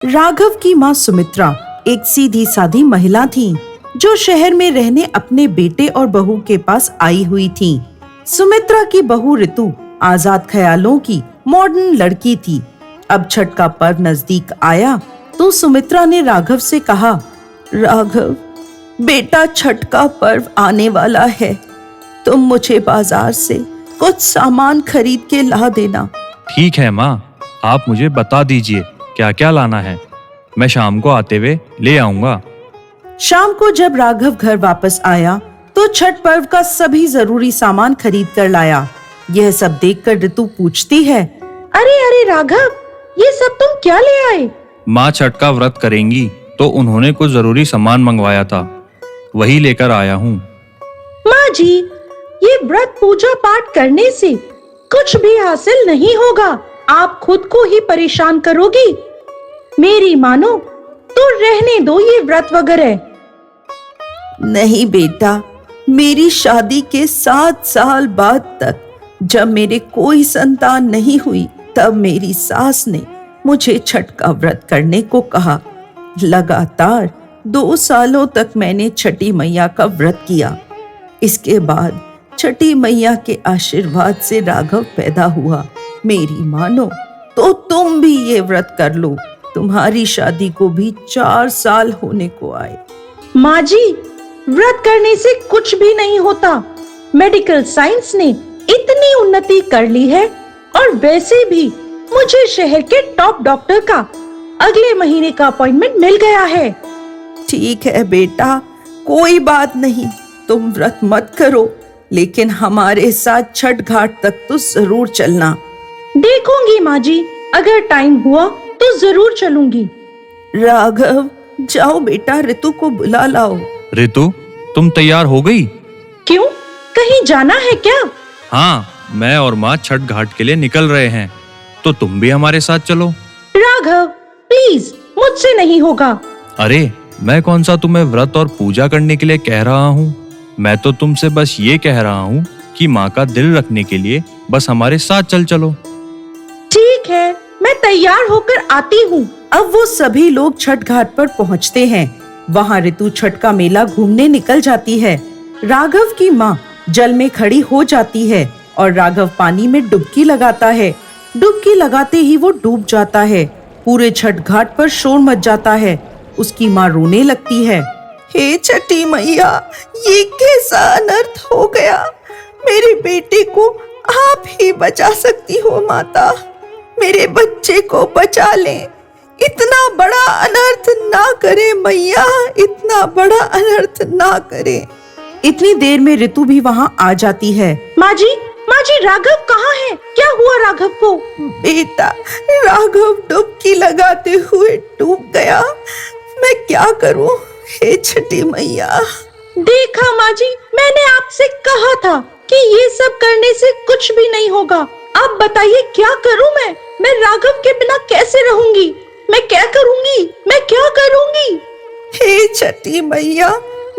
राघव की माँ सुमित्रा एक सीधी सादी महिला थी जो शहर में रहने अपने बेटे और बहू के पास आई हुई थी। सुमित्रा की बहू ऋतु आजाद ख्यालों की मॉडर्न लड़की थी। अब छठ का पर्व नजदीक आया तो सुमित्रा ने राघव से कहा, राघव बेटा, छठ का पर्व आने वाला है, तुम मुझे बाजार से कुछ सामान खरीद के ला देना। ठीक है माँ, आप मुझे बता दीजिए क्या क्या लाना है, मैं शाम को आते हुए ले आऊंगा। शाम को जब राघव घर वापस आया तो छठ पर्व का सभी जरूरी सामान खरीद कर लाया। यह सब देखकर ऋतु पूछती है, अरे अरे राघव, ये सब तुम क्या ले आए? माँ छठ का व्रत करेंगी तो उन्होंने कुछ जरूरी सामान मंगवाया था, वही लेकर आया हूँ। माँ जी, ये व्रत पूजा पाठ करने से कुछ भी हासिल नहीं होगा, आप खुद को ही परेशान करोगी। मेरी मानो तो रहने दो ये व्रत वगैरह। नहीं बेटा, मेरी शादी के 7 साल बाद तक जब मेरे कोई संतान नहीं हुई तब मेरी सास ने मुझे छठ का व्रत करने को कहा। लगातार 2 सालों तक मैंने छठी मैया का व्रत किया। इसके बाद छठी मैया के आशीर्वाद से राघव पैदा हुआ। मेरी मानो तो तुम भी ये व्रत कर लो, तुम्हारी शादी को भी 4 साल होने को आए। माँ जी, व्रत करने से कुछ भी नहीं होता। मेडिकल साइंस ने इतनी उन्नति कर ली है और वैसे भी मुझे शहर के टॉप डॉक्टर का अगले महीने का अपॉइंटमेंट मिल गया है। ठीक है बेटा, कोई बात नहीं, तुम व्रत मत करो, लेकिन हमारे साथ छठ घाट तक तो जरूर चलना। देखूंगी माँ जी, अगर टाइम हुआ तो जरूर चलूंगी। राघव, जाओ बेटा, ऋतु को बुला लाओ। ऋतु, तुम तैयार हो गई? क्यों, कहीं जाना है क्या? हाँ, मैं और माँ छठ घाट के लिए निकल रहे हैं, तो तुम भी हमारे साथ चलो। राघव प्लीज, मुझसे नहीं होगा। अरे, मैं कौन सा तुम्हें व्रत और पूजा करने के लिए कह रहा हूँ, मैं तो तुमसे बस ये कह रहा हूँ कि माँ का दिल रखने के लिए बस हमारे साथ चलो। ठीक है, मैं तैयार होकर आती हूँ। अब वो सभी लोग छठ घाट पर पहुँचते हैं। वहाँ ऋतु छठ का मेला घूमने निकल जाती है। राघव की माँ जल में खड़ी हो जाती है और राघव पानी में डुबकी लगाता है। डुबकी लगाते ही वो डूब जाता है। पूरे छठ घाट पर शोर मच जाता है। उसकी माँ रोने लगती है, हे छठी मैया, ये कैसा अनर्थ हो गया? मेरे बेटे को आप ही बचा सकती हो माता, मेरे बच्चे को बचा लें। इतना बड़ा अनर्थ ना करे मैया, इतना बड़ा अनर्थ ना करे। इतनी देर में ऋतु भी वहाँ आ जाती है। माँ जी, राघव कहाँ है? क्या हुआ राघव को? बेटा, राघव डुबकी लगाते हुए डूब गया, मैं क्या करूँ हे छठी मैया। देखा माँ जी, मैंने आपसे कहा था कि ये सब करने से कुछ भी नहीं होगा। अब बताइए क्या करूँ मैं राघव के बिना कैसे रहूंगी? मैं क्या करूंगी? हे छठी मैया,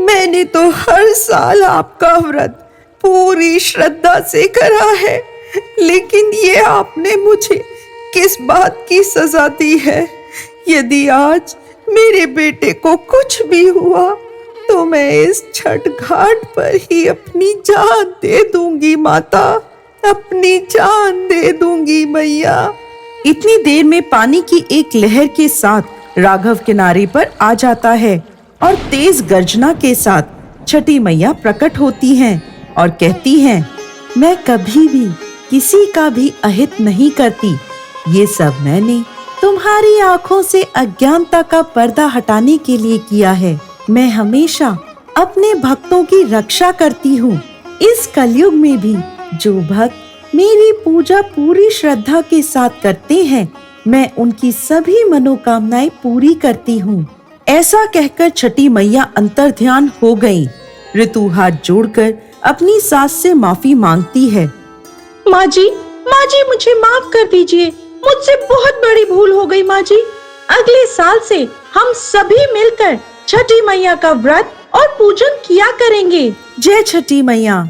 मैंने तो हर साल आपका व्रत पूरी श्रद्धा से करा है, लेकिन ये आपने मुझे किस बात की सजा दी है? यदि आज मेरे बेटे को कुछ भी हुआ तो मैं इस छठ घाट पर ही अपनी जान दे दूंगी माता, अपनी जान दे दूंगी मैया। इतनी देर में पानी की एक लहर के साथ राघव किनारे पर आ जाता है और तेज गर्जना के साथ छठी मैया प्रकट होती हैं और कहती हैं, मैं कभी भी किसी का भी अहित नहीं करती। ये सब मैंने तुम्हारी आंखों से अज्ञानता का पर्दा हटाने के लिए किया है। मैं हमेशा अपने भक्तों की रक्षा करती हूँ। इस कलयुग में भी जो भक्त मेरी पूजा पूरी श्रद्धा के साथ करते हैं, मैं उनकी सभी मनोकामनाएं पूरी करती हूँ। ऐसा कहकर छठी मैया अंतर्ध्यान हो गई। ऋतु हाथ जोड़कर अपनी सास से माफी मांगती है। माँ जी, मुझे माफ कर दीजिए, मुझसे बहुत बड़ी भूल हो गई माँ जी। अगले साल से हम सभी मिलकर छठी मैया का व्रत और पूजन किया करेंगे। जय छठी मैया।